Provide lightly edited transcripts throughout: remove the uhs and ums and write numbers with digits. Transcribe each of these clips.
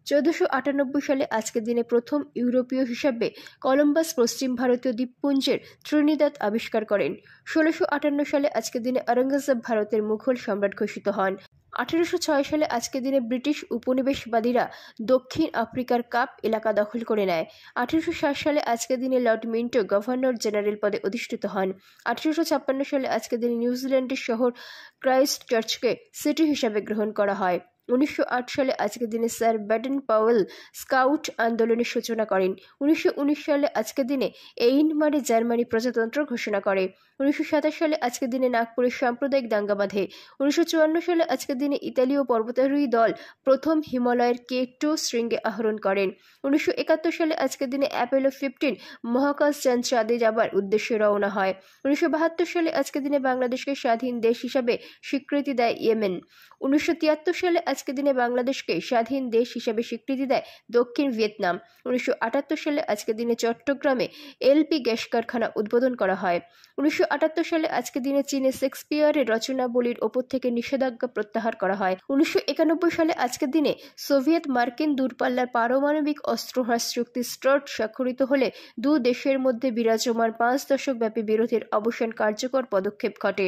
1498 সালে আজকের দিনে প্রথম ইউরোপীয় হিসাবে কলম্বাস পশ্চিম ভারতীয় দ্বীপপুঞ্জের ত্রিনিদাদ আবিষ্কার করেন। 1658 সালে আজকের দিনে আওরঙ্গজেব ভারতের মুঘল সম্রাট ঘোষিত হন। 1806 সালে আজকের দিনে ব্রিটিশ উপনিবেশবাদীরা দক্ষিণ আফ্রিকার কাপ এলাকা দখল করে নেয়। 1860 সালে আজকের দিনে লর্ড মিন্টো গভর্নর জেনারেল পদে অধিষ্ঠিত হন। 1856 সালে আজকের দিনে নিউজিল্যান্ডের শহর ক্রাইস্ট চার্চকে সিটি হিসাবে গ্রহণ করা হয়। 1908 সালে আজকের দিনে স্যার ব্যাডেন পাওয়েল স্কাউট আন্দোলনের সূচনা করেন। 1919 সালে আজকের দিনে এইনমারে জার্মানি প্রজাতন্ত্র ঘোষণা করে। 1927 সালে আজকের দিনে নাগপুরে সাম্প্রদায়িক দাঙ্গা বাঁধে। 1954 সালে আজকের দিনে ইতালীয় পর্বতারোহী দল প্রথম হিমালয়ের K2 শৃঙ্গে আরোহণ করেন। 1971 সালে আজকের দিনে অ্যাপোলো 15 মহাকাশযান চাঁদে যাবার উদ্দেশ্যে রওনা হয়। 1972 সালে আজকের দিনে বাংলাদেশকে স্বাধীন দেশ হিসাবে স্বীকৃতি দেয় ইয়েমেন। 1973 সালে আজকের দিনে বাংলাদেশকে স্বাধীন দেশ হিসাবে স্বীকৃতি দেয় দক্ষিণ ভিয়েতনাম। 1978 সালে আজকের দিনে চট্টগ্রামে এলপি গ্যাস কারখানা উদ্বোধন করা হয়। 1978 সালে আজকের দিনে চীনে শেক্সপিয়ারের রচনাবলীর ওপর থেকে নিষেধাজ্ঞা প্রত্যাহার করা হয়। 1991 সালে আজকের দিনে সোভিয়েত মার্কিন দূরপাল্লার পারমাণবিক অস্ত্র হ্রাস চুক্তি স্টার্ট স্বাক্ষরিত হলে দু দেশের মধ্যে বিরাজমান 5 দশক ব্যাপী বিরোধের অবসান কার্যকর পদক্ষেপ ঘটে।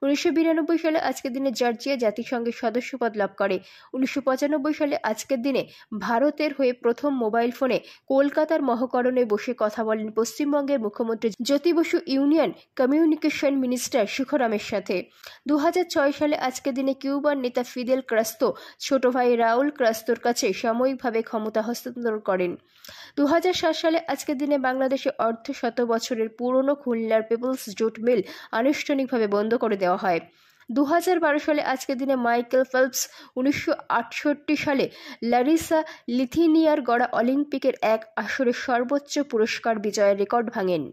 1992 সালে আজকের দিনে জর্জিয়া জাতিসংঘের সদস্যপদ লাভ করে। 1995 সালে আজকের দিনে ভারতের হয়ে প্রথম মোবাইল ফোনে কলকাতার মহাকরণে বসে কথা বলেন পশ্চিমবঙ্গের মুখ্যমন্ত্রী Jyoti Basu union communication minister সুখরামের সাথে। 2006 সালে আজকের দিনে কিউবার নেতা ফিদেল ক্রাস্তো ছোট ভাই রাউল ক্রাস্তোর কাছে সাময়িকভাবে ক্ষমতা হস্তান্তর করেন। 2007 সালে আজকের দিনে বাংলাদেশে অর্ধ শত বছরের পুরনো খুলনার পিপলস জুট মিল আনুষ্ঠানিকভাবে বন্ধ করে দেওয়া হয়। 2012 সালে আজকের দিনে মাইকেল ফেলপস 1968 সালে লারিসা লিথুয়ানিয়ার গড়া অলিম্পিকের এক আসরে সর্বোচ্চ পুরস্কার বিজয়ের রেকর্ড ভাঙেন।